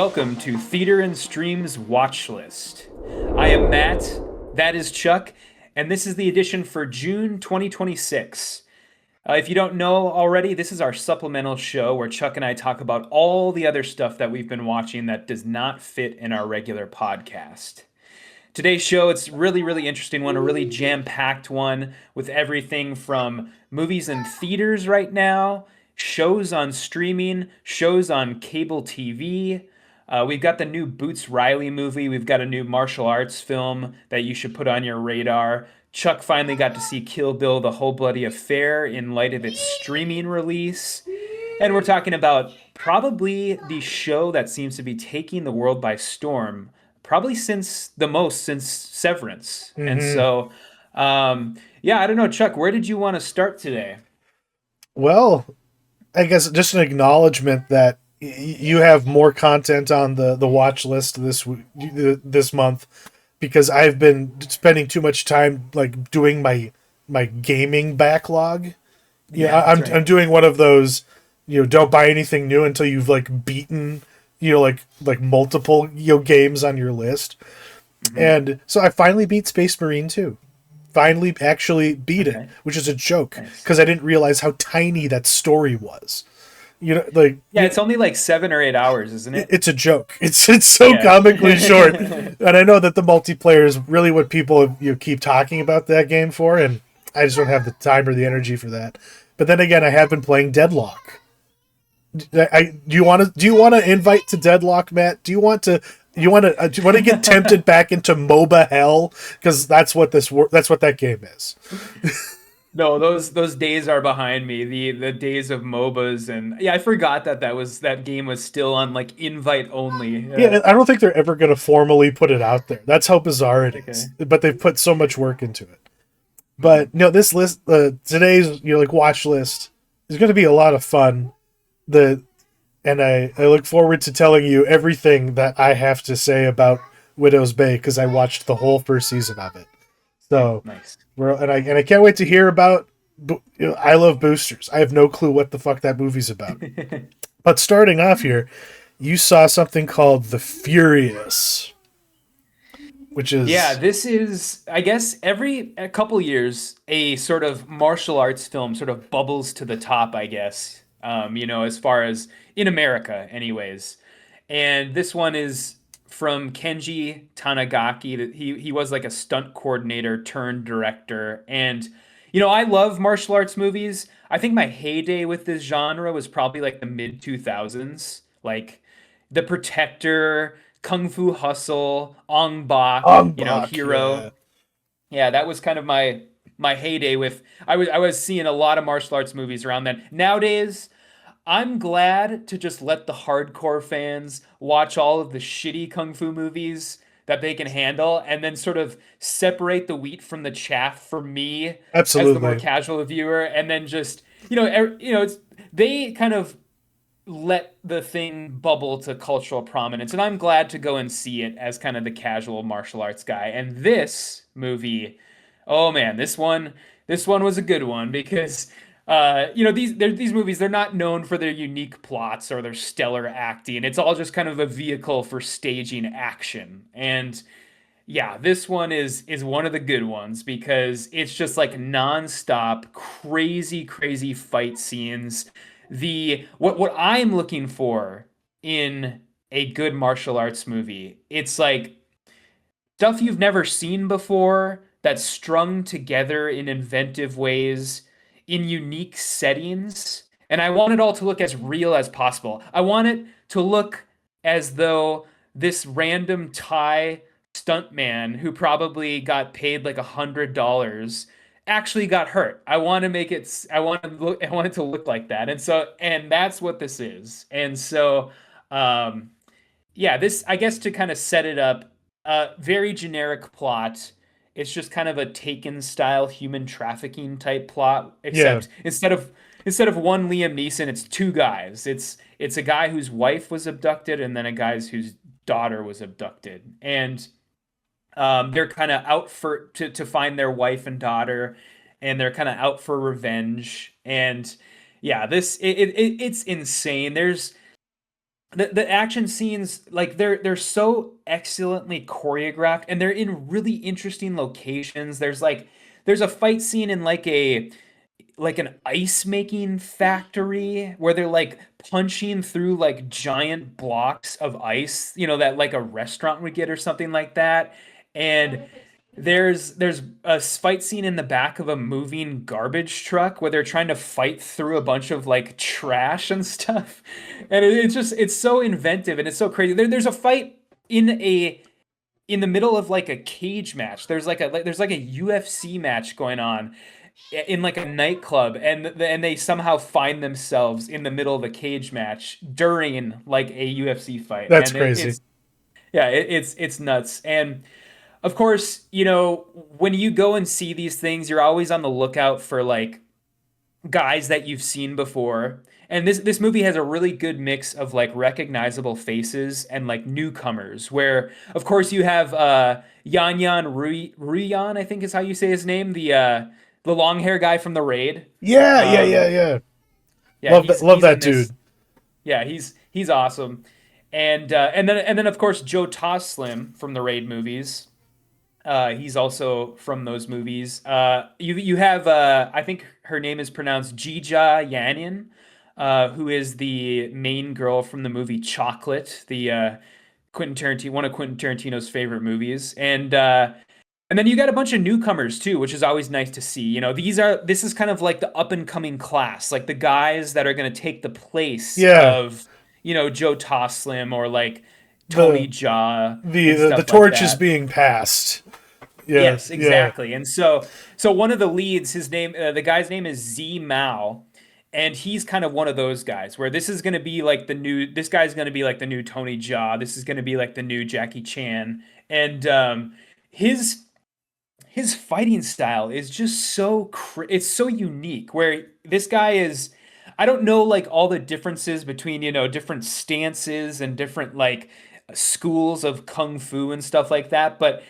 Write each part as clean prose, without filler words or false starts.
welcome to Theater and Stream's Watchlist. I am Matt, that is Chuck, and this is the edition for June 2026. If you don't know already, this is our supplemental show where Chuck and I talk about all the other stuff that we've been watching that does not fit in our regular podcast. Today's show, it's really interesting one, a really jam-packed one with everything from movies in theaters right now, shows on streaming, shows on cable TV. We've got the new Boots Riley movie. We've got a new martial arts film that you should put on your radar. Chuck finally got to see Kill Bill, The Whole Bloody Affair in light of its streaming release. And we're talking about probably the show that seems to be taking the world by storm, probably since Severance. And hmm so, yeah, I don't know, Chuck, where did you want to start today? Well, I guess just an acknowledgement that you have more content on the watch list this month because I've been spending too much time like doing my gaming backlog. Yeah, Yeah, that's I'm right. doing one of those, don't buy anything new until you've like beaten, like multiple, games on your list. Hmm. And so I finally beat Space Marine 2. Finally actually beat it, Okay, which is a joke nice. because I didn't realize how tiny that story was. Like Yeah, it's only like 7 or 8 hours, isn't it? it's a joke. It's so Yeah. comically short, and I know that the multiplayer is really what people keep talking about that game for, and I just don't have the time or the energy for that. But then again, I have been playing Deadlock. Do you want to invite to Deadlock, Matt? Do you want to get tempted back into MOBA hell because that's what that game is. No, those days are behind me. The days of MOBAs, and yeah, I forgot that game was still on like invite only. Yeah, I don't think they're ever going to formally put it out there. That's how bizarre it Okay. is. But they've put so much work into it. Mhm. But this list, today's like watch list is going to be a lot of fun. The and I look forward to telling you everything that I have to say about Widow's Bay because I watched the whole first season of it. So Nice. I can't wait to hear about. I love boosters. I have no clue what the fuck that movie's about. But starting off here, you saw something called The Furious, which Yeah, is this is, I guess, every a couple years, a sort of martial arts film sort of bubbles to the top, I guess. As far as in America, anyways. And this one is from Kenji Tanigaki. That he was like a stunt coordinator turned director. And I love martial arts movies. I think my heyday with this genre was probably like the mid 2000s, like The Protector, Kung Fu Hustle, Ong Bak, Ong Bak. Hero. Yeah, Yeah, that was kind of my heyday with I was seeing a lot of martial arts movies around then. Nowadays, I'm glad to just let the hardcore fans watch all of the shitty kung fu movies that they can handle and then sort of separate the wheat from the chaff for me as the more absolutely. casual viewer and then just they kind of let the thing bubble to cultural prominence and I'm glad to go and see it as kind of the casual martial arts guy. And this movie, oh man, this one was a good one because these movies, they're not known for their unique plots or their stellar acting. It's all just kind of a vehicle for staging action. And yeah, this one is one of the good ones because it's just like nonstop crazy fight scenes. The what I'm looking for in a good martial arts movie, it's like stuff you've never seen before that's strung together in inventive ways in unique settings. And I want it all to look as real as possible. I want it to look as though this random Thai stuntman who probably got paid like $100 actually got hurt. I want to make it I want it to look like that. And that's what this is. And so um yeah, this, I guess, to kind of set it up, very generic plot. It's just kind of a Taken style human trafficking type plot, Yeah, except instead of one Liam Neeson, it's two guys. It's a guy whose wife was abducted and then a guy's whose daughter was abducted. And they're kind of out to find their wife and daughter, and they're kind of out for revenge. And yeah, it's insane. the action scenes, like they're so excellently choreographed, and they're in really interesting locations. There's a fight scene in like an ice making factory where they're like punching through like giant blocks of ice, that like a restaurant would get or something like that. And there's a fight scene in the back of a moving garbage truck where they're trying to fight through a bunch of like trash and stuff. And it's so inventive and it's so crazy. There's a fight in the middle of like a cage match. There's like a UFC match going on in like a nightclub, and they somehow find themselves in the middle of a cage match during like a UFC fight, That's and crazy. it's yeah, it's nuts. And of course, when you go and see these things, you're always on the lookout for like guys that you've seen before. And this movie has a really good mix of like recognizable faces and like newcomers. Where of course you have Ruyan, I think is how you say his name, the long hair guy from the raid. Yeah, yeah, yeah, Um, yeah. yeah, Love that. Love he's that in dude. this. Yeah, he's awesome. And then of course Joe Toslim from the Raid movies. He's also from those movies. You have I think her name is pronounced Jija Yanin, who is the main girl from the movie Chocolate, the Quentin Tarantino, one of Quentin Tarantino's favorite movies. And then you got a bunch of newcomers too, which is always nice to see. This is kind of like the up and coming class, like the guys that are going to take the place Yeah, of, Joe Toslim or like Tony the Jaa the and the stuff like torch is that. being passed. Yeah, Yes, yeah, exactly. And so one of the leads, the guy's name is Z Mao, and he's kind of one of those guys where this guy's going to be like the new Tony Jaa. This is going to be like the new Jackie Chan. And his his fighting style is just it's so unique where this guy is. I don't know like all the differences between, different stances and different like schools of kung fu and stuff like that, but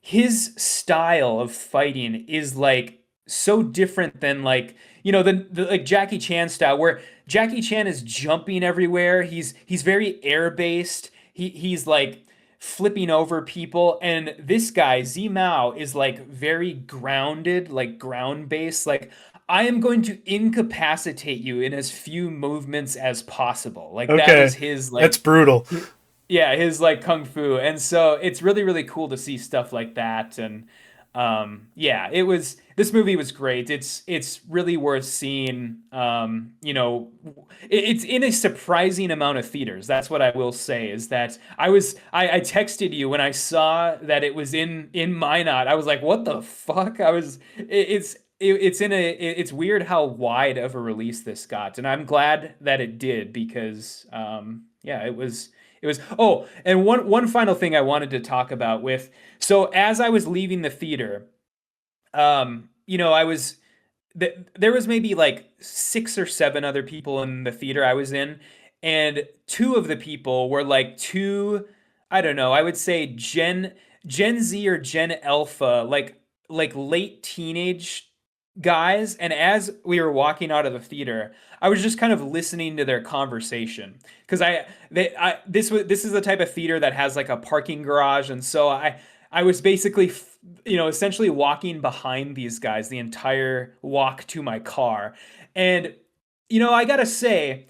his style of fighting is like so different than like, the like Jackie Chan style, where Jackie Chan is jumping everywhere. He's very air based. He's like flipping over people, and this guy Z Mao is like very grounded, like ground based. Like, I am going to incapacitate you in as few movements as possible. Like that okay. is his That's like brutal. yeah, his like kung fu. And so it's really, really cool to see stuff like that. And yeah, this movie was great. It's really worth seeing. It's in a surprising amount of theaters. That's what I will say, is that I texted you when I saw that it was in Minot. I was like, what the fuck? It's weird how wide of a release this got, and I'm glad that it did, because yeah, it was. Oh, and one final thing I wanted to talk about with. So as I was leaving the theater, I was there was maybe like six or seven other people in the theater I was in, and two of the people were like two, I don't know, I would say Gen Z or Gen Alpha, like late teenage guys. And as we were walking out of the theater, I was just kind of listening to their conversation, because this is the type of theater that has like a parking garage, and so I was basically essentially walking behind these guys the entire walk to my car. And I gotta say,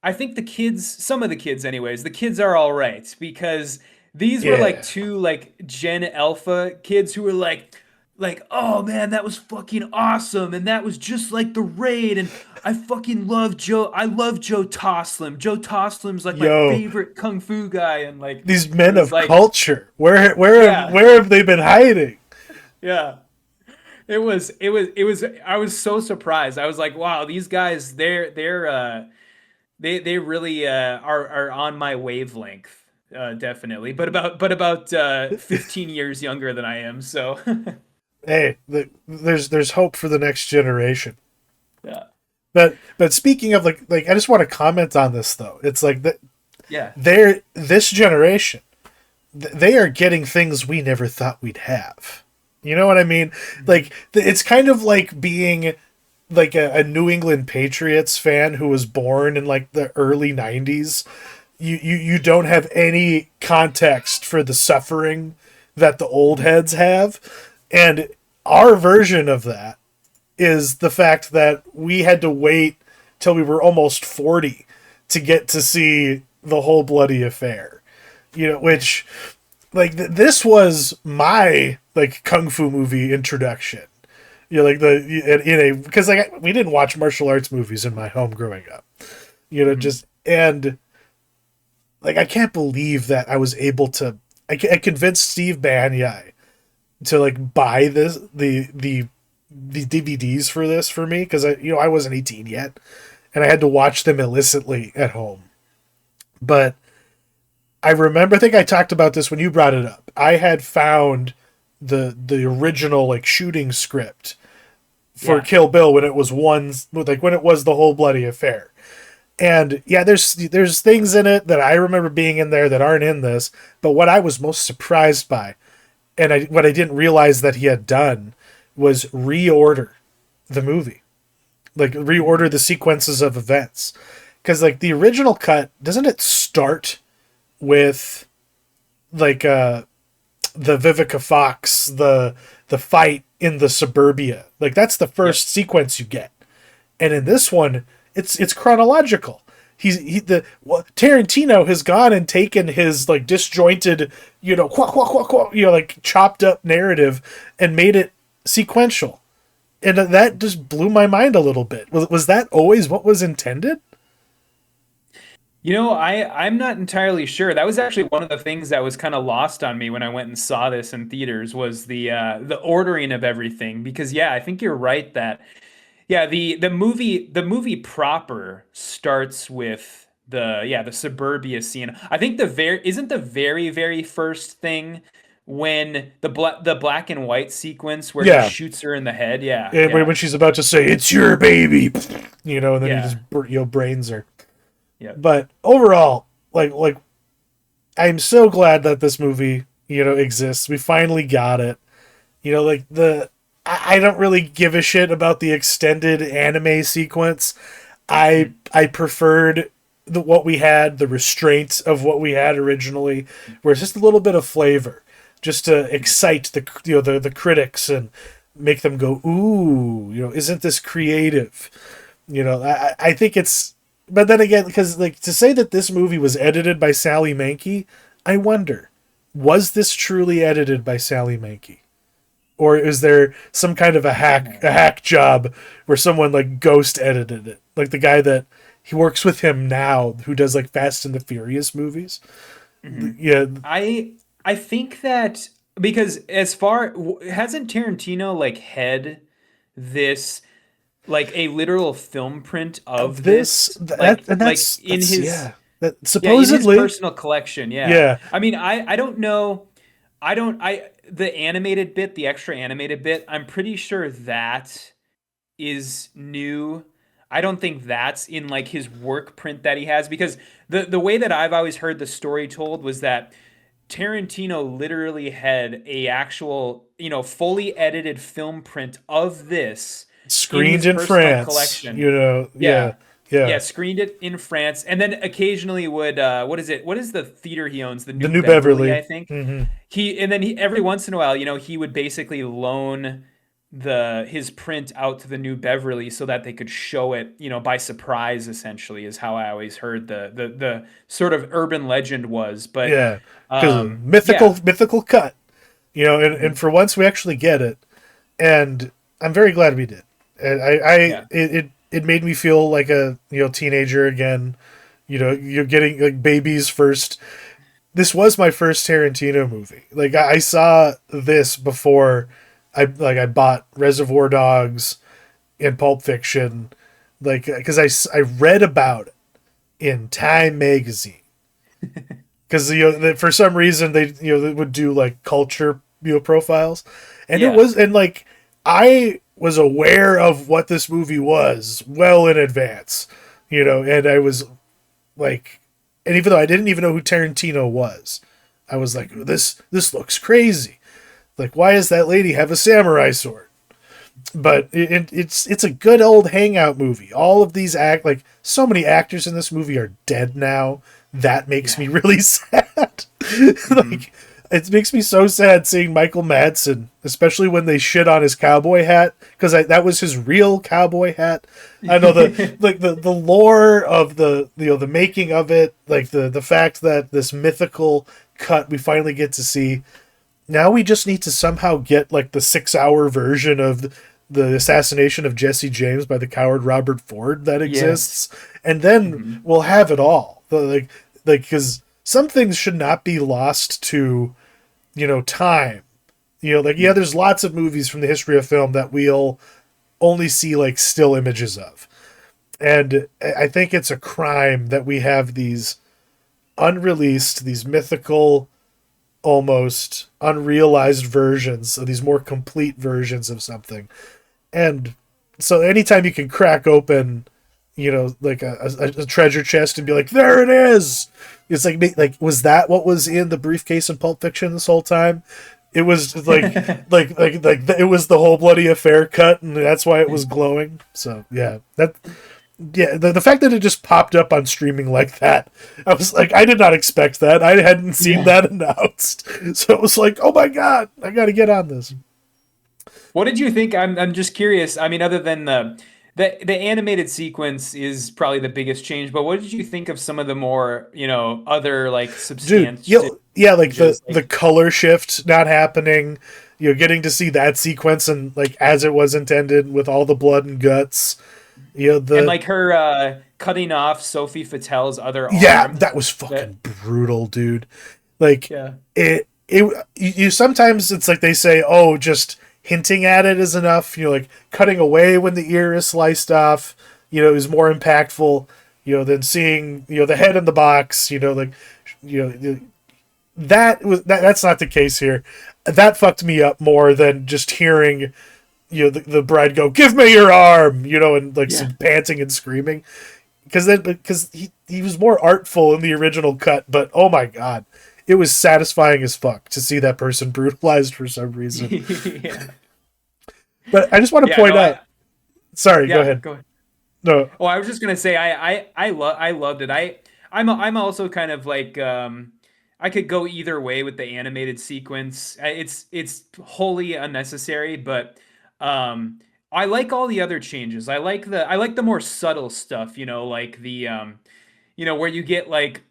I think some of the kids anyways, the kids are all right, because these were like Yeah. two like Gen Alpha kids who were like, oh man, that was fucking awesome, and that was just like the raid, and I love Joe Toslim. Joe Toslim's like my Yo, favorite kung fu guy. And like these it men was of like, culture. Where have yeah, where have they been hiding? yeah. It was I was so surprised. I was like, wow, these guys, they really are on my wavelength. Definitely, but about 15 years younger than I am, so Hey, there's hope for the next generation. yeah. But speaking of like I just want to comment on this though. It's like that Yeah. they're this generation. They are getting things we never thought we'd have. You know what I mean? Like it's kind of like being like a New England Patriots fan who was born in like the early '90s. you don't have any context for the suffering that the old heads have. And our version of that is the fact that we had to wait till we were almost 40 to get to see the whole bloody affair. Which like this was my like kung fu movie introduction. Like in a because like we didn't watch martial arts movies in my home growing up. Just and like I can't believe that I was able to. I convinced Steve Banyai to like buy the DVDs for this for me because I wasn't 18 yet, and I had to watch them illicitly at home. But I remember, I think I talked about this when you brought it up. I had found the original like shooting script for Kill Bill when it was when it was the whole bloody affair. And yeah, there's things in it that I remember being in there that aren't in this. But what I was most surprised by, and what I didn't realize that he had done, was reorder the movie, like reorder the sequences of events, because like the original cut, doesn't it start with like the Vivica Fox, the fight in the suburbia, like that's the first sequence you get, and in this one it's chronological. Tarantino has gone and taken his like disjointed, like chopped up narrative and made it sequential, and that just blew my mind a little bit. Was that always what was intended? I'm not entirely sure. That was actually one of the things that was kind of lost on me when I went and saw this in theaters was the ordering of everything. Because yeah, I think you're right that yeah, the movie proper starts with the suburbia scene. I think the very very first thing when the black and white sequence where he Yeah, shoots her in the head. Yeah, and yeah, when she's about to say it's your baby, and then he yeah, just brains her. yeah. But overall, like I'm so glad that this movie, exists. We finally got it. Like I don't really give a shit about the extended anime sequence. I preferred what we had, the restraints of what we had originally, where it's just a little bit of flavor, just to excite the critics and make them go, ooh, isn't this creative? I think it's, but then again, because like to say that this movie was edited by Sally Mankey, I wonder, was this truly edited by Sally Mankey? Or is there some kind of a hack job where someone like ghost edited it? Like the guy that he works with him now who does like Fast and the Furious movies. Yeah. I think that because hasn't Tarantino like had this like a literal film print of this like in that's his yeah. That in his supposedly, personal collection. Yeah. yeah. I mean, I don't know. I don't I the animated bit, the extra animated bit, I'm pretty sure that is new. I don't think that's in like his work print that he has because the way that I've always heard the story told was that Tarantino literally had a actual, fully edited film print of this in Screened his in personal France, collection. yeah. Yeah. Yeah. Yeah, screened it in France and then occasionally would what is it? What is the theater he owns? The The New New Beverly, I Beverly. think. Hmm. He every once in a while, he would basically loan his print out to the New Beverly so that they could show it, by surprise essentially is how I always heard the sort of urban legend was. But Yeah. Because yeah. mythical cut. And Mhm. for once we actually get it. And I'm very glad we did. And Yeah. it made me feel like a teenager again. You're getting like babies first. This was my first Tarantino movie. Like I saw this before I bought Reservoir Dogs and Pulp Fiction, like because I read about it in Time magazine because for some reason they would do like culture profiles, and it Yeah. was and like I was aware of what this movie was well in advance, and I was like, and even though I didn't even know who Tarantino was, I was like, Mhm. this looks crazy. Like, why does that lady have a samurai sword? But it's a good old hangout movie. All of these so many actors in this movie are dead now that makes Yeah. me really sad. Hmm. Like, it makes me so sad seeing Michael Madsen, especially when they shit on his cowboy hat, because that was his real cowboy hat. I know the lore of the making of it, like the fact that this mythical cut we finally get to see. Now we just need to somehow get like the 6 hour version of the assassination of Jesse James by the coward Robert Ford that Yes. exists, and then Hmm. we'll have it all. Like because some things should not be lost to time. Like, yeah, there's lots of movies from the history of film that we'll only see like still images of, and I think it's a crime that we have these unreleased, these mythical, almost unrealized versions of these more complete versions of something. And so anytime you can crack open, like a treasure chest and be like, there it is. It's like, was that what was in the briefcase in Pulp Fiction this whole time? It was like it was the whole bloody affair cut, and that's why it was glowing. So the fact that it just popped up on streaming like that, I was like, I did not expect that. I hadn't seen Yeah. that announced, so it was like, oh my god, I got to get on this. What did you think? I'm just curious. I mean, other than the animated sequence is probably the biggest change, but what did you think of some of the more, other like Dude, substantive yeah, like the changes? the Like, color shift not happening, getting to see that sequence and like as it was intended with all the blood and guts. and The like her cutting off Sophie Patel's other Yeah, arm. that was That fucking brutal, dude. Like yeah. you sometimes it's like they say, oh, just hinting at it is enough. Like cutting away when the ear is sliced off, is more impactful. Than seeing the head in the box. Like you know that's not the case here. That fucked me up more than just hearing the bride go, "Give me your arm," and like Yeah. some panting and screaming. Because he was more artful in the original cut, but oh my god, it was satisfying as fuck to see that person brutalized for some reason. Yeah. But I just want to Yeah, point no, out. Sorry, go yeah, ahead. go ahead. No, Oh, I was just gonna say I loved it. I'm also kind of like I could go either way with the animated sequence. It's wholly unnecessary, but I like all the other changes. I like the more subtle stuff, like the where you get like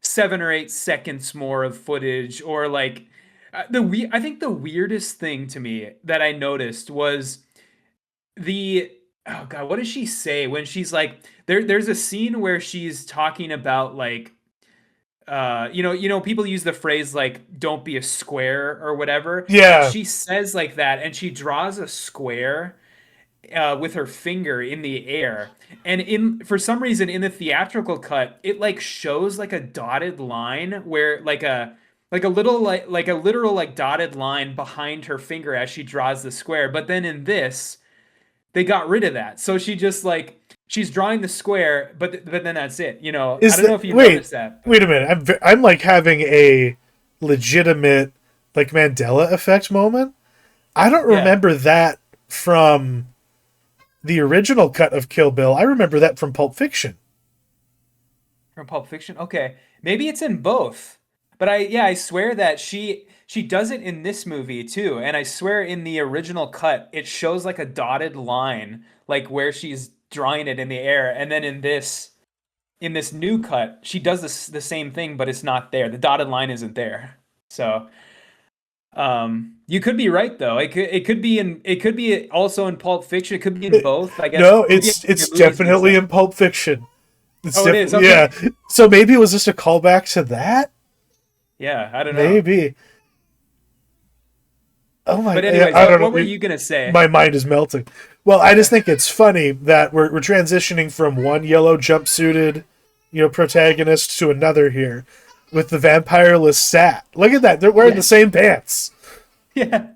7 or 8 seconds more of footage, or like I think the weirdest thing to me that I noticed was the oh god, what does she say when she's like there's a scene where she's talking about like people use the phrase like don't be a square or whatever, and yeah, she says like that, and she draws a square with her finger in the air, and in for some reason in the theatrical cut it like shows like a dotted line where like a little like a literal like dotted line behind her finger as she draws the square, but then in this they got rid of that. So she just like she's drawing the square, but then that's it. I is don't know that if you wait? noticed that, but Wait a minute. I'm like having a legitimate like Mandela effect moment. I don't yeah, remember that from the original cut of Kill Bill. I remember that from Pulp Fiction. from Pulp Fiction. Okay, maybe it's in both. But I swear that she does it in this movie too, and I swear in the original cut it shows like a dotted line, like where she's drawing it in the air, and then in this new cut she does the same thing, but it's not there. The dotted line isn't there. So you could be right though. It could be also in Pulp Fiction. It could be in both. I guess No, maybe I it's have your it's movies mixed definitely up. in Pulp Fiction. It's Oh, it is. definitely, yeah. Okay. So maybe it was just a callback to that. Yeah, I don't know. Maybe. Oh my! But Yeah, anyways, I what don't what were know. you gonna say? My mind is melting. Well, I just think it's funny that we're transitioning from one yellow jumpsuited, protagonist to another here, with the Vampire Lestat. Look at that; they're wearing the Yeah. same pants. Yeah.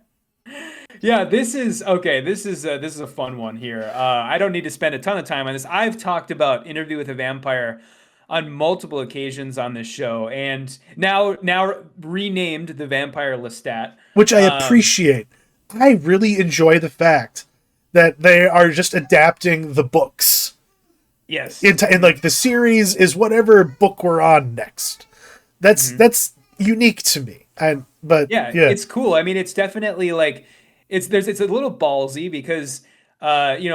Yeah, this is okay. This is a fun one here. I don't need to spend a ton of time on this. I've talked about Interview with a Vampire on multiple occasions on this show, and now renamed the Vampire Lestat. Which I Um, appreciate. I really enjoy the fact that they are just adapting the books. Yes. And like the series is whatever book we're on next. That's unique to me. And but Yeah, yeah, it's cool. I mean, it's definitely like it's a little ballsy because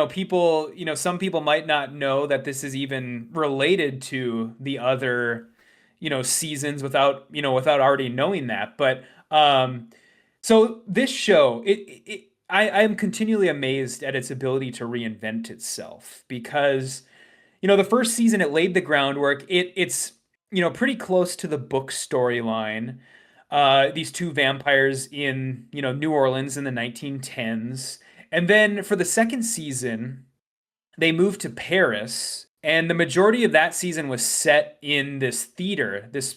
people, some people might not know that this is even related to the other, seasons without already knowing that. But so this show, I am continually amazed at its ability to reinvent itself because the first season it laid the groundwork. It's pretty close to the book storyline. These two vampires in New Orleans in the 1910s, and then for the second season they moved to Paris, and the majority of that season was set in this theater, this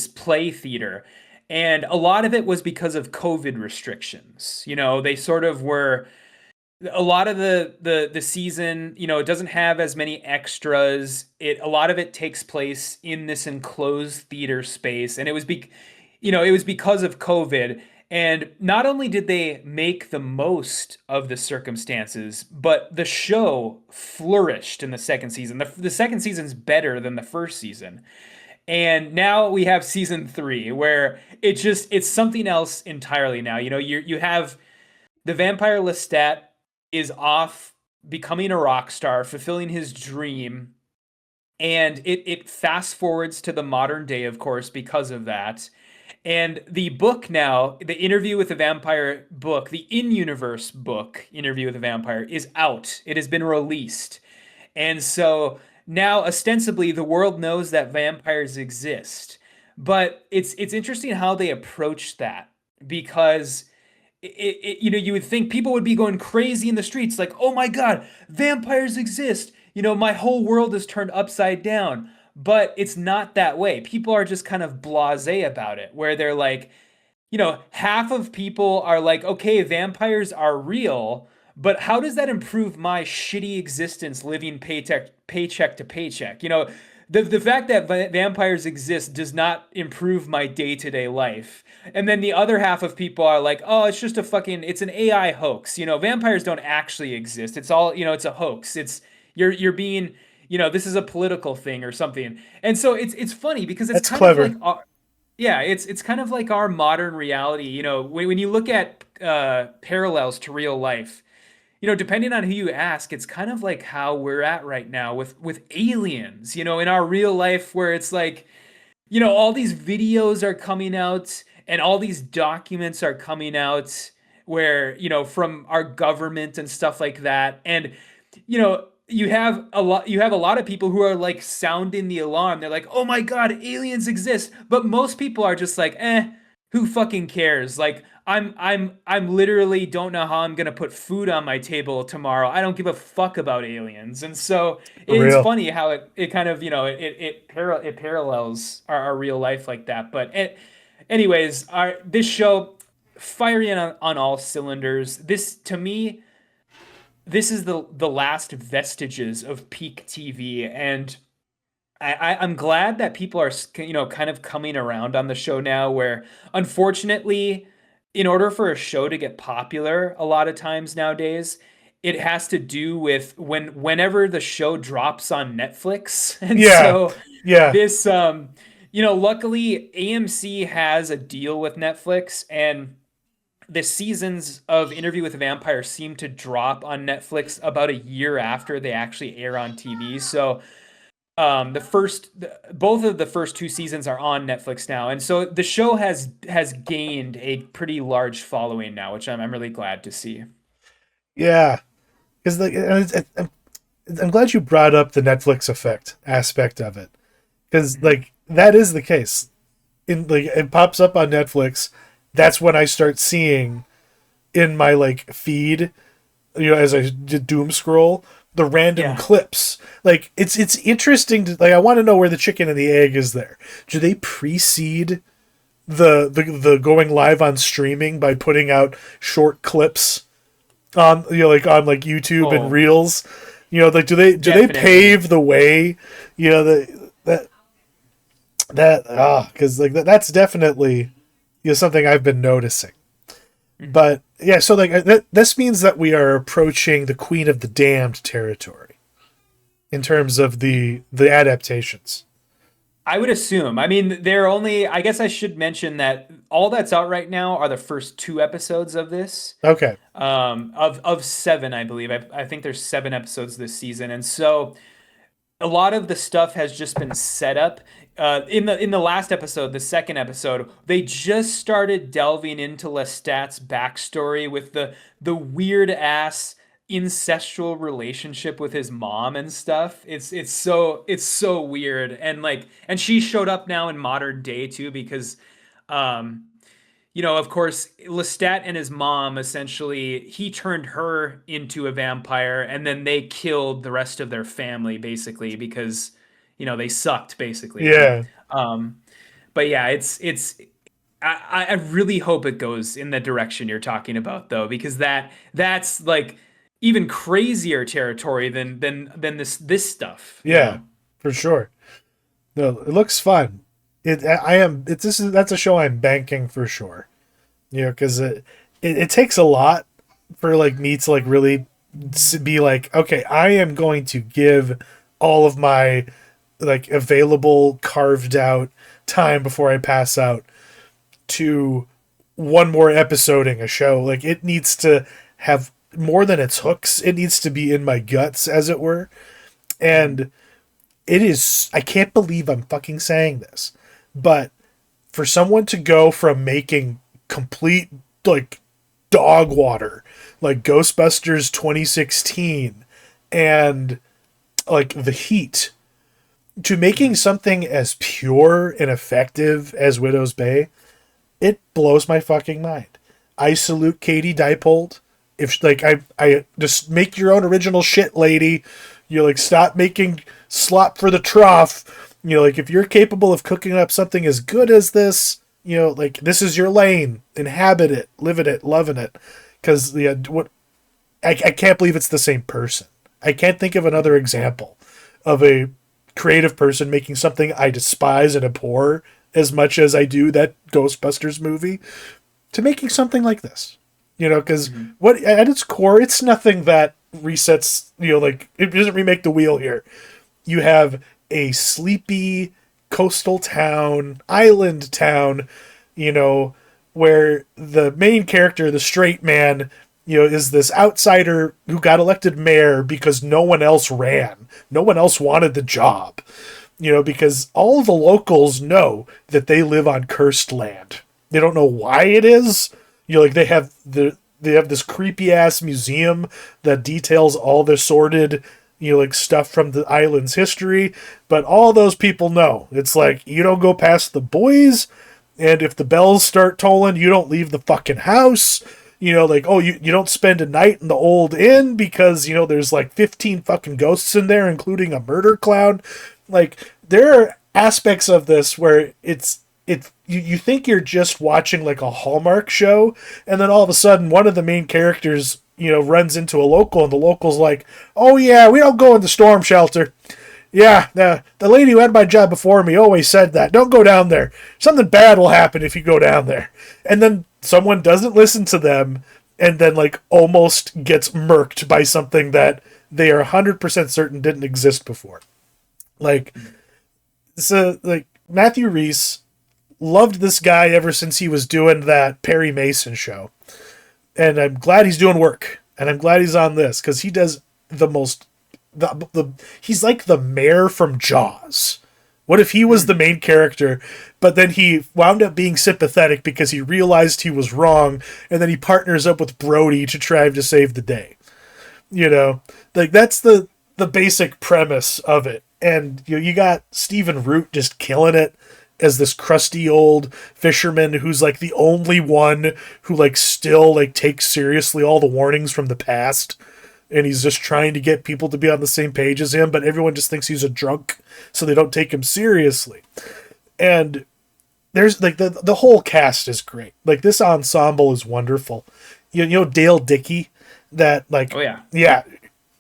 play theater. And a lot of it was because of COVID restrictions. They sort of were a lot of the season, it doesn't have as many extras. A lot of it takes place in this enclosed theater space, and it was because of COVID. And not only did they make the most of the circumstances, but the show flourished in the second season. The second season's better than the first season. And now we have season three, where it's something else entirely now. You have the Vampire Lestat is off becoming a rock star, fulfilling his dream, and it fast forwards to the modern day, of course, because of that. And the book now, the Interview with the Vampire book, the in-universe book, Interview with the Vampire, is out. It has been released. And so now ostensibly the world knows that vampires exist. But it's interesting how they approach that because you would think people would be going crazy in the streets, like, oh my God, vampires exist. My whole world is turned upside down. But it's not that way. People are just kind of blasé about it, where they're like, half of people are like, okay, vampires are real, but how does that improve my shitty existence living paycheck to paycheck? The fact that vampires exist does not improve my day-to-day life. And then the other half of people are like, oh, it's just it's an AI hoax. Vampires don't actually exist. It's all, it's a hoax. You're being, this is a political thing or something. And so it's funny because it's that's kind of like clever. yeah, it's kind of like our modern reality. When you look at parallels to real life, depending on who you ask, it's kind of like how we're at right now with aliens. In our real life, where it's like, all these videos are coming out and all these documents are coming out where, from our government and stuff like that. And you have a lot of people who are like sounding the alarm. They're like, "Oh my God, aliens exist." But most people are just like, who fucking cares? Like I'm literally don't know how I'm gonna put food on my table tomorrow. I don't give a fuck about aliens. And so For it's real. funny how it kind of, it parallels our real life like that. But anyways, this show firing on all cylinders. This to me, this is the last vestiges of peak TV, and I'm glad that people are kind of coming around on the show now. Where unfortunately, in order for a show to get popular, a lot of times nowadays, it has to do with whenever the show drops on Netflix, and Yeah. so Yeah. this luckily AMC has a deal with Netflix, and the seasons of Interview with a Vampire seem to drop on Netflix about a year after they actually air on TV. So both of the first two seasons are on Netflix now, and so the show has gained a pretty large following now, which I'm really glad to see. Yeah. Because I'm glad you brought up the Netflix effect aspect of it, because Mhm. like that is the case. In like it pops up on Netflix. That's when I start seeing in my like feed, as I doom scroll, the random Yeah. clips. Like it's interesting to like I want to know where the chicken and the egg is there. Do they precede the going live on streaming by putting out short clips on like on like YouTube and Oh, Reels? Like do they definitely. pave the way? That because like that's definitely something I've been noticing. Mhm. But yeah, so like this means that we are approaching the Queen of the Damned territory. in terms of the adaptations. I would assume. I mean, they're only, I guess I should mention that all that's out right now are the first two episodes of this. Okay. Of seven, I believe. I think there's seven episodes this season. And so a lot of the stuff has just been set up. In the last episode, the second episode, they just started delving into Lestat's backstory with the weird ass incestual relationship with his mom and stuff. It's so weird. And she showed up now in modern day too because um of course, Lestat and his mom essentially, he turned her into a vampire and then they killed the rest of their family basically because, they sucked basically. Yeah. Um, but yeah, I really hope it goes in the direction you're talking about though, because that's like even crazier territory than this stuff, Yeah, for sure. No, it looks fun. That's a show I'm banking for sure. Because it takes a lot for like me to like really be like, okay, I am going to give all of my like available carved out time before I pass out to one more episoding a show. Like it needs to have more than its hooks. It needs to be in my guts, as it were. And it is, I can't believe I'm fucking saying this, but for someone to go from making complete like dog water like Ghostbusters 2016 and like The Heat to making something as pure and effective as Widow's Bay, it blows my fucking mind. I salute Katie Dippold. If like I just make your own original shit, lady. Like stop making slop for the trough. Like if you're capable of cooking up something as good as this, like this is your lane. Inhabit it, live in it, loving it. Because I can't believe it's the same person. I can't think of another example of a creative person making something I despise and abhor as much as I do that Ghostbusters movie to making something like this. Because what at its core, it's nothing that resets. Like it doesn't remake the wheel here. You have a sleepy coastal town, island town, where the main character, the straight man, is this outsider who got elected mayor because no one else ran. No one else wanted the job. Because all the locals know that they live on cursed land. They don't know why it is. Like they have this creepy ass museum that details all the sordid, like stuff from the island's history, but all those people know. It's like you don't go past the boys, and if the bells start tolling, you don't leave the fucking house. Like, oh, you don't spend a night in the old inn because, there's like 15 fucking ghosts in there, including a murder clown. Like, there are aspects of this where you think you're just watching like a Hallmark show, and then all of a sudden one of the main characters, runs into a local, and the local's like, oh yeah, we don't go in the storm shelter. Yeah, the lady who had my job before me always said that. Don't go down there. Something bad will happen if you go down there. And then someone doesn't listen to them and then like almost gets murked by something that they are 100% certain didn't exist before. Like, so like Matthew Rhys loved this guy ever since he was doing that Perry Mason show. And I'm glad he's doing work. And I'm glad he's on this because he does the most he's like the mayor from Jaws. What if he was the main character, but then he wound up being sympathetic because he realized he was wrong, and then he partners up with Brody to try to save the day. Like that's the basic premise of it. And you got Stephen Root just killing it as this crusty old fisherman who's like the only one who like still like takes seriously all the warnings from the past. And he's just trying to get people to be on the same page as him, but everyone just thinks he's a drunk, so they don't take him seriously. And there's like the whole cast is great. Like this ensemble is wonderful. Dale Dickey, that like, oh yeah,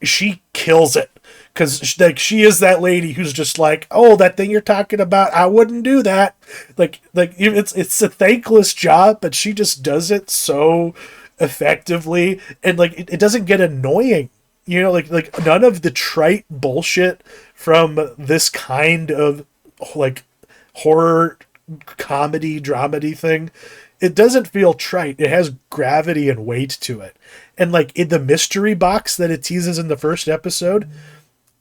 she kills it. Because like she is that lady who's just like, oh, that thing you're talking about, I wouldn't do that. Like it's a thankless job, but she just does it so effectively, and like it doesn't get annoying. like none of the trite bullshit from this kind of like horror comedy dramedy thing. It doesn't feel trite. It has gravity and weight to it. And like in the mystery box that it teases in the first episode,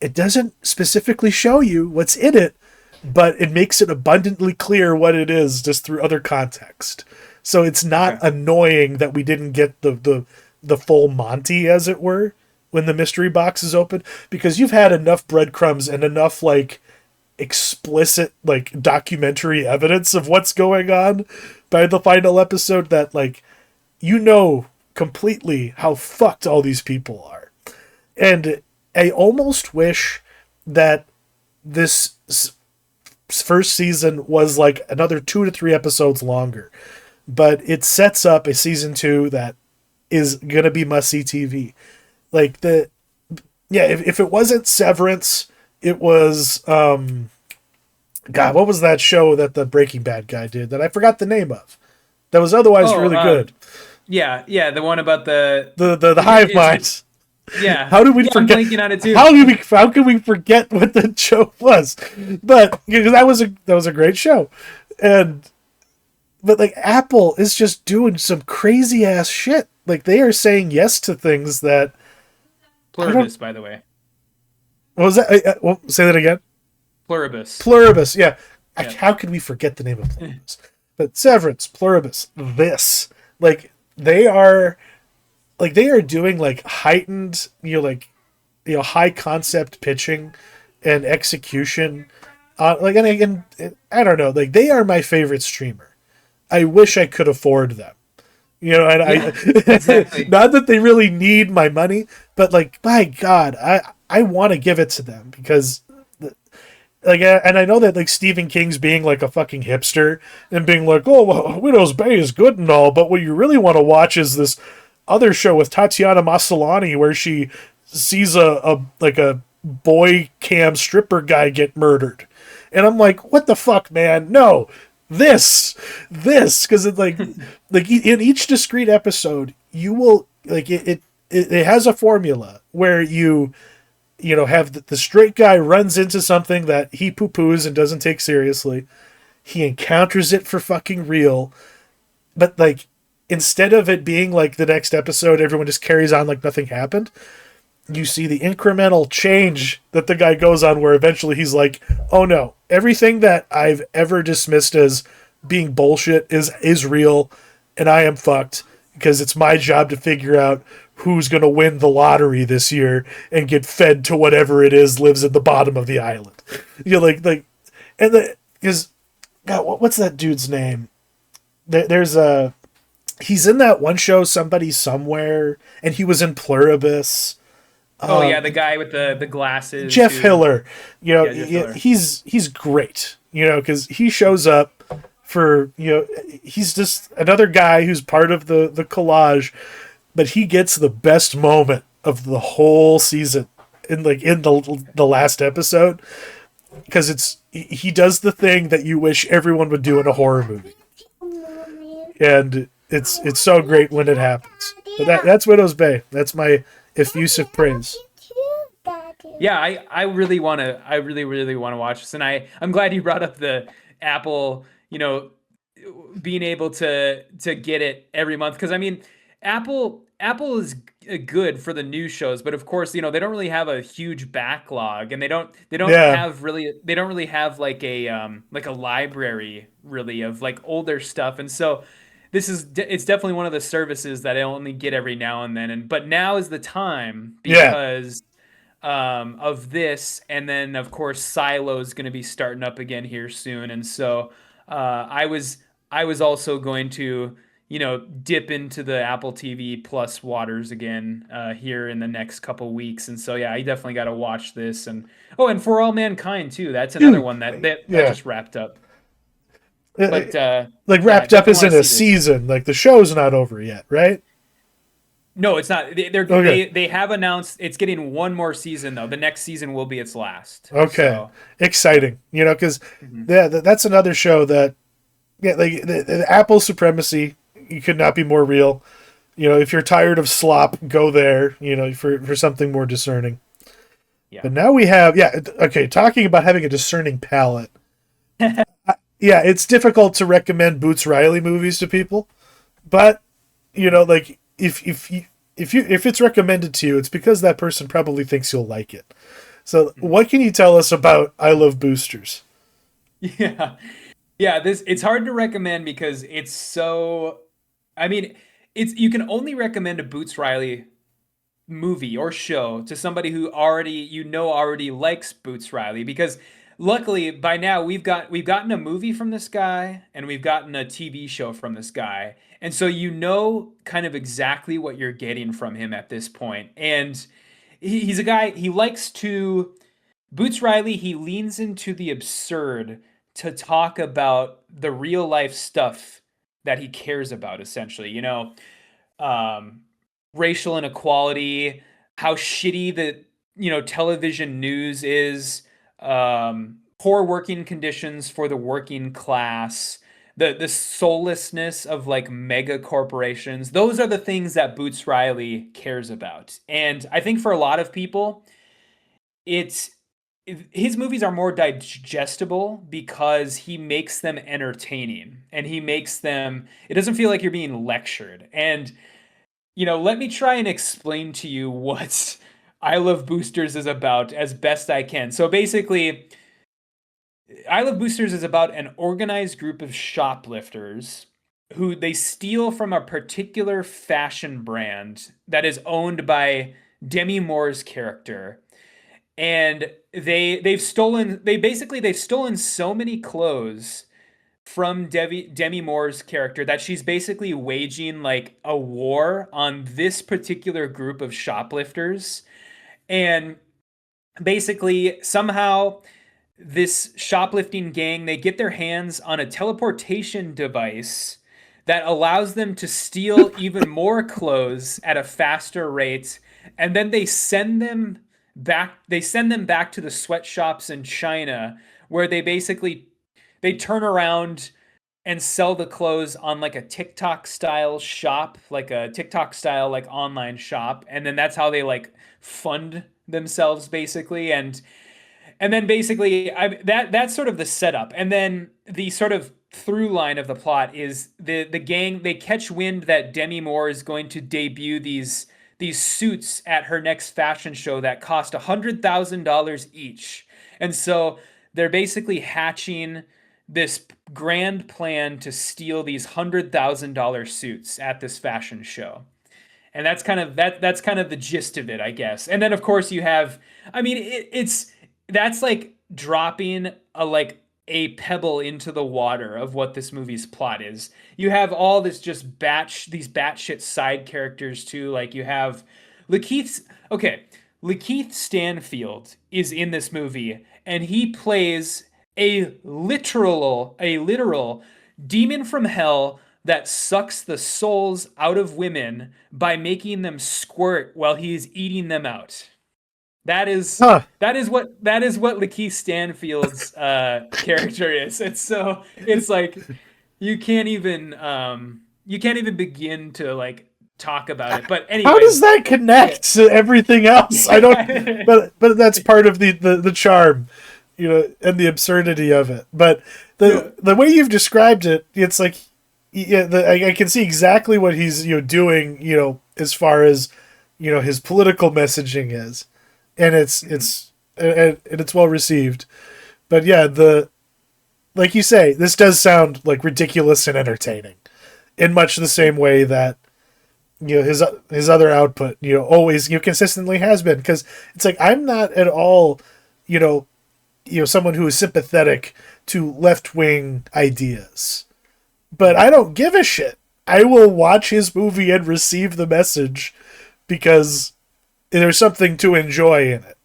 it doesn't specifically show you what's in it, but it makes it abundantly clear what it is just through other context. So it's not annoying that we didn't get the full Monty, as it were, when the mystery box is open, because you've had enough breadcrumbs and enough like explicit like documentary evidence of what's going on by the final episode that like completely how fucked all these people are. And I almost wish that this first season was like another 2 to 3 episodes longer, but it sets up a season 2 that is gonna be must-see TV. Like if it wasn't Severance, it was God, what was that show that the Breaking Bad guy did that I forgot the name of? That was otherwise really good. Yeah, the one about the hive minds. Yeah. How did we forget? I'm blanking on it too. How can we forget what the show was? But because that was a great show, but like Apple is just doing some crazy ass shit. Like they are saying yes to things that. Pluribus, by the way. What was that? Say that again. Pluribus. Yeah. How could we forget the name of Pluribus? But Severance, Pluribus, this, like they are doing like heightened, high concept pitching and execution. And I don't know, like they are my favorite streamer. I wish I could afford them. Exactly. Not that they really need my money, but like, my God, I want to give it to them because like, and I know that like Stephen King's being like a fucking hipster and being like, oh, well, Widow's Bay is good and all, but what you really want to watch is this other show with Tatiana Maslany where she sees a boy cam stripper guy get murdered. And I'm like, what the fuck, man? No, this, because it's like, like in each discrete episode, you will like it has a formula where you have the straight guy runs into something that he poo-poos and doesn't take seriously. He encounters it for fucking real. But like, instead of it being like the next episode, everyone just carries on like nothing happened. You see the incremental change that the guy goes on where eventually he's like, oh no, everything that I've ever dismissed as being bullshit is real and I am fucked because it's my job to figure out who's going to win the lottery this year and get fed to whatever it is lives at the bottom of the island. God, what's that dude's name? He's in that one show, Somebody Somewhere, and he was in Pluribus. Oh yeah, the guy with the glasses. Jeff Hiller. Jeff Hiller. He's great, because he shows up for, he's just another guy who's part of the collage, but he gets the best moment of the whole season in the last episode because he does the thing that you wish everyone would do in a horror movie, and it's so great when it happens. But that's Widow's Bay. That's my effusive praise. Yeah, I really want to watch this, and I'm glad you brought up the Apple, being able to get it every month, because I mean, Apple is good for the new shows, but of course, they don't really have a huge backlog, and they don't really have like a library really of like older stuff, and so it's definitely one of the services that I only get every now and then, but now is the time because of this, and then of course Silo is going to be starting up again here soon, and so I was also going to dip into the Apple TV Plus waters again here in the next couple weeks, and so yeah, I definitely got to watch this, and For All Mankind too. That's another one that just wrapped up. But wrapped up isn't a season. Like the show's not over yet, right? No, it's not. They have announced it's getting one more season though. The next season will be its last. Okay, so. Exciting. Because that's another show that the Apple supremacy. You could not be more real. if you're tired of slop, go there, for something more discerning. Yeah. But now we have, yeah, okay, talking about having a discerning palate. Yeah, it's difficult to recommend Boots Riley movies to people, but like if it's recommended to you, it's because that person probably thinks you'll like it. So, what can you tell us about I Love Boosters? Yeah. Yeah, this it's hard to recommend because it's so I mean, it's you can only recommend a Boots Riley movie or show to somebody who already likes Boots Riley because luckily by now we've gotten a movie from this guy and we've gotten a TV show from this guy. And so you know kind of exactly what you're getting from him at this point. And he's a guy he likes to Boots Riley, he leans into the absurd to talk about the real life stuff that he cares about essentially. Um, racial inequality, how shitty the television news is, poor working conditions for the working class, the soullessness of like mega corporations. Those are the things that Boots Riley cares about, and I think for a lot of people, it's his movies are more digestible because he makes them entertaining and he makes them it doesn't feel like you're being lectured and let me try and explain to you what I Love Boosters is about as best I can. So basically, I Love Boosters is about an organized group of shoplifters who they steal from a particular fashion brand that is owned by Demi Moore's character. And they've stolen so many clothes from Demi Moore's character that she's basically waging like a war on this particular group of shoplifters. And basically, somehow, this shoplifting gang they get their hands on a teleportation device that allows them to steal even more clothes at a faster rate, and then they send them back to the sweatshops in China where they turn around and sell the clothes on like a TikTok style shop, like a TikTok style like online shop, and then that's how they like fund themselves basically. And then basically that's sort of the setup. And then the sort of through line of the plot is the gang they catch wind that Demi Moore is going to debut these suits at her next fashion show that cost $100,000 each. And so they're basically hatching this grand plan to steal these $100,000 suits at this fashion show. And that's kind of the gist of it, I guess. And then of course you have I mean it's that's like dropping a pebble into the water of what this movie's plot is. You have all this just these batshit side characters too. Like you have Lakeith's okay, Lakeith Stanfield is in this movie, and he plays a literal demon from hell that sucks the souls out of women by making them squirt while he is eating them out. That is Huh. that is what Lakeith Stanfield's character is. It's like you can't even begin to like talk about it. But How does anyways, that yeah. connect to everything else? I don't. But that's part of the charm, and the absurdity of it. But Yeah. the way you've described it, it's like, yeah, I can see exactly what he's doing, as far as his political messaging is, and it's well received. But yeah, the like you say, this does sound like ridiculous and entertaining, in much the same way that his other output always consistently has been, because it's like I'm not at all you know someone who is sympathetic to left-wing ideas, but I don't give a shit. I will watch his movie and receive the message because there's something to enjoy in it.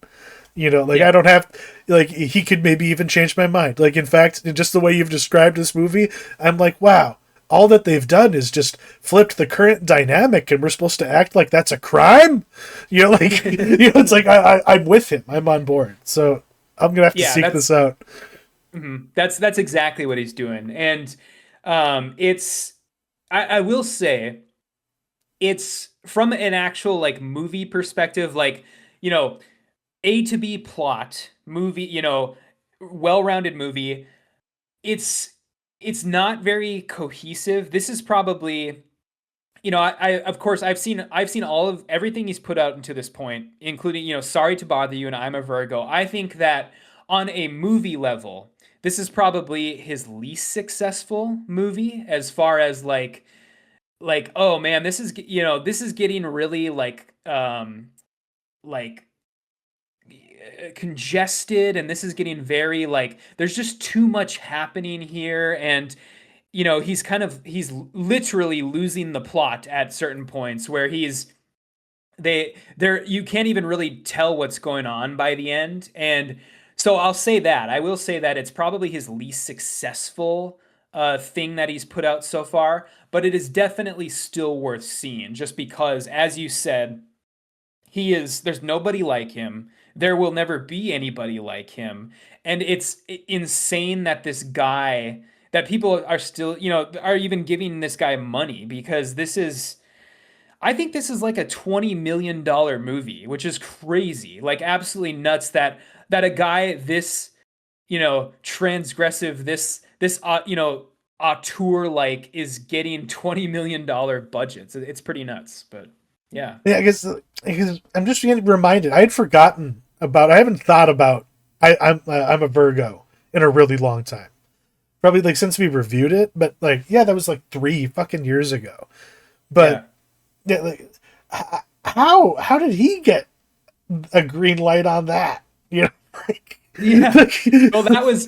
I Yeah. don't have, like, he could maybe even change my mind. Like, in fact, just the way you've described this movie, I'm like, wow, all that they've done is just flipped the current dynamic, and we're supposed to act like that's a crime. It's like I'm with him. I'm on board. So I'm gonna have to Yeah, seek this out. that's exactly what he's doing. And it's I will say it's from an actual like movie perspective, like, you know, A to B plot, movie, well-rounded movie. It's it's not very cohesive. This is probably, I of course I've seen all of everything he's put out until this point, including, Sorry to Bother You and I'm a Virgo. I think that on a movie level, this is probably his least successful movie as far as like, oh man, this is getting really like congested, and this is getting very like there's just too much happening here, and he's literally losing the plot at certain points where you can't even really tell what's going on by the end. And so I will say that it's probably his least successful thing that he's put out so far, but it is definitely still worth seeing, just because, as you said, there's nobody like him. There will never be anybody like him. And it's insane that this guy, that people are still, are even giving this guy money, because I think this is like a $20 million movie, which is crazy. Like absolutely nuts that a guy this, transgressive, this auteur like is getting $20 million budgets. It's pretty nuts, but yeah. Yeah, I guess I'm just getting reminded. I had forgotten about. I haven't thought about. I'm a Virgo in a really long time. Probably like since we reviewed it, but like yeah, that was like 3 fucking years ago. But yeah, like how did he get a green light on that? Like, Yeah. like, Well,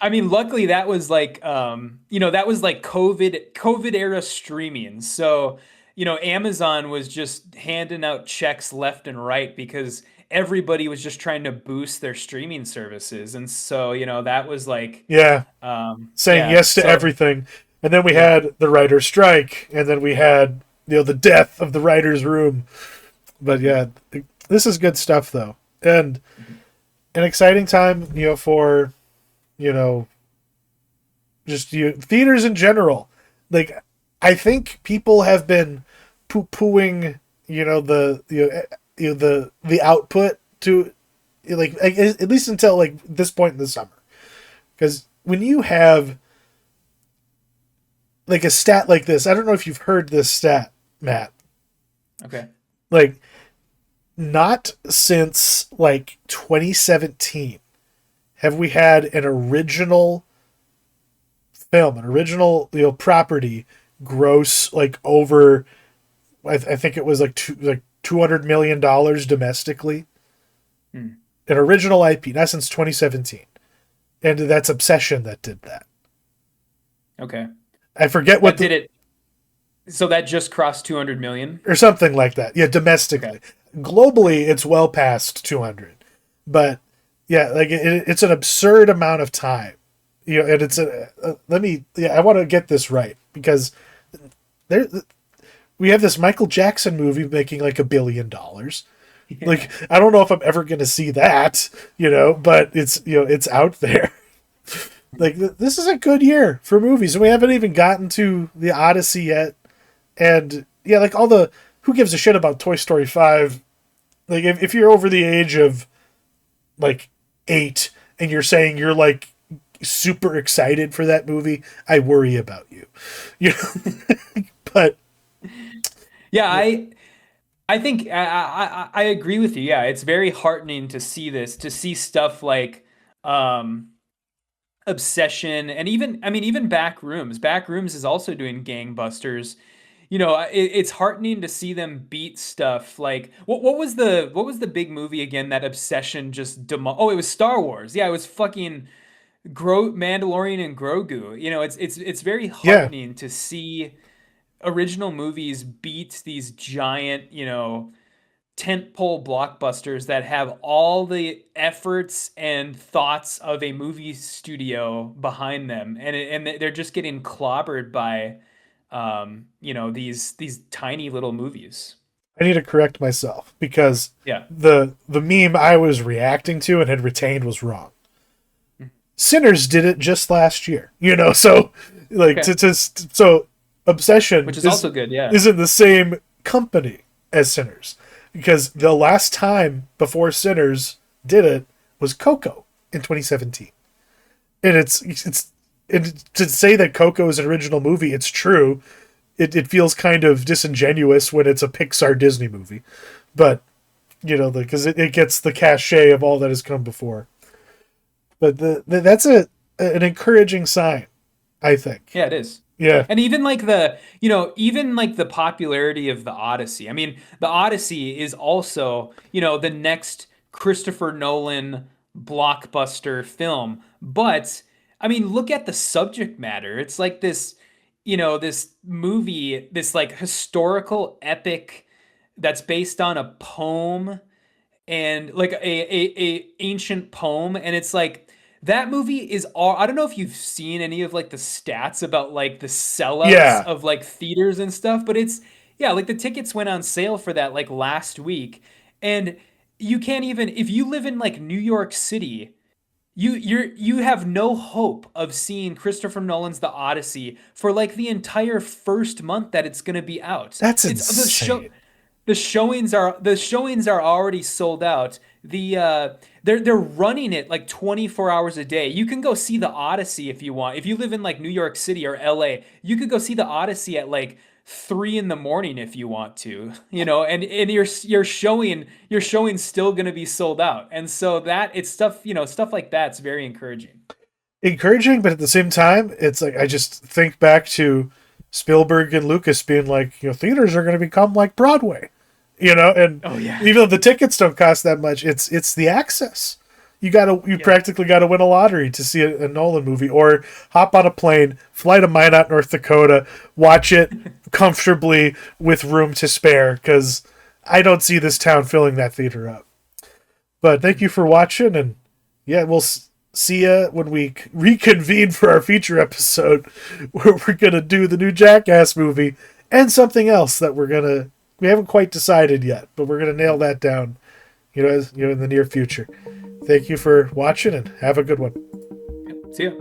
I mean, luckily that was like, that was like COVID era streaming. So, Amazon was just handing out checks left and right because everybody was just trying to boost their streaming services. And so, that was like, yeah, saying yeah. yes to So, everything, and then we yeah. had the writer's strike, and then we had the death of the writers' room. But yeah, this is good stuff though, and an exciting time, for you know just theaters in general. Like I think people have been poo-pooing, the output to like at least until like this point in the summer, because when you have like a stat like this, I don't know if you've heard this stat, Matt. Okay. Like not since like 2017 have we had an original film, an original property gross like over. I think it was like $200 million domestically. Hmm. An original IP, not since 2017, and that's Obsession that did that. Okay. I forget That what did it. So that just crossed 200 million. or something like that. Yeah, Okay. domestically. Globally, it's well past 200, but yeah, like it's an absurd amount of time. And it's I want to get this right, because there we have this Michael Jackson movie making like $1 billion. Yeah. Like I don't know if I'm ever going to see that, but it's out there. Like this is a good year for movies, and we haven't even gotten to the Odyssey yet. And yeah, like all the who gives a shit about Toy Story 5? Like if you're over the age of like 8 and you're saying you're like super excited for that movie, I worry about you. But Yeah, I think I agree with you. Yeah, it's very heartening to see to see stuff like Obsession, and even Backrooms. Backrooms is also doing gangbusters. It's heartening to see them beat stuff like what was the big movie again that Obsession just oh, it was Star Wars. Yeah, it was fucking Mandalorian and Grogu. It's very yeah, heartening to see original movies beat these giant, tentpole blockbusters that have all the efforts and thoughts of a movie studio behind them, and they're just getting clobbered by, these tiny little movies. I need to correct myself, because Yeah. the meme I was reacting to and had retained was wrong. Sinners did it just last year, so like Okay. so Obsession Which is also good. Yeah. is in the same company as Sinners, because the last time before Sinners did it was Coco in 2017. And to say that Coco is an original movie, it's true. It feels kind of disingenuous when it's a Pixar Disney movie, but because it gets the cachet of all that has come before. But that's an encouraging sign, I think. Yeah, it is. Yeah. And even like even like the popularity of the Odyssey. I mean, the Odyssey is also, the next Christopher Nolan blockbuster film. But I mean, look at the subject matter. It's like this movie, this like historical epic that's based on a poem and like a ancient poem, and it's like that movie is all. I don't know if you've seen any of like the stats about like the sellouts Yeah. of like theaters and stuff, but it's yeah, like the tickets went on sale for that like last week, and you can't even if you live in like New York City. You have no hope of seeing Christopher Nolan's The Odyssey for like the entire first month that it's going to be out. That's It's the show insane. the showings are already sold out. They're running it like 24 hours a day. You can go see the Odyssey if you want. If you live in like New York City or LA, you could go see the Odyssey at like 3 in the morning if you want to, and your showing's still gonna be sold out. And so that it's stuff like that's very encouraging. Encouraging, but at the same time, it's like I just think back to Spielberg and Lucas being like, theaters are going to become like Broadway, and Oh yeah. even though the tickets don't cost that much, it's the access. You Yeah. practically gotta win a lottery to see a Nolan movie, or hop on a plane, fly to Minot, North Dakota, watch it comfortably with room to spare, because I don't see this town filling that theater up. But thank you for watching, and yeah, we'll see ya when we reconvene for our feature episode, where we're gonna do the new Jackass movie and something else that we haven't quite decided yet, but we're gonna nail that down, in the near future. Thank you for watching, and have a good one. See ya.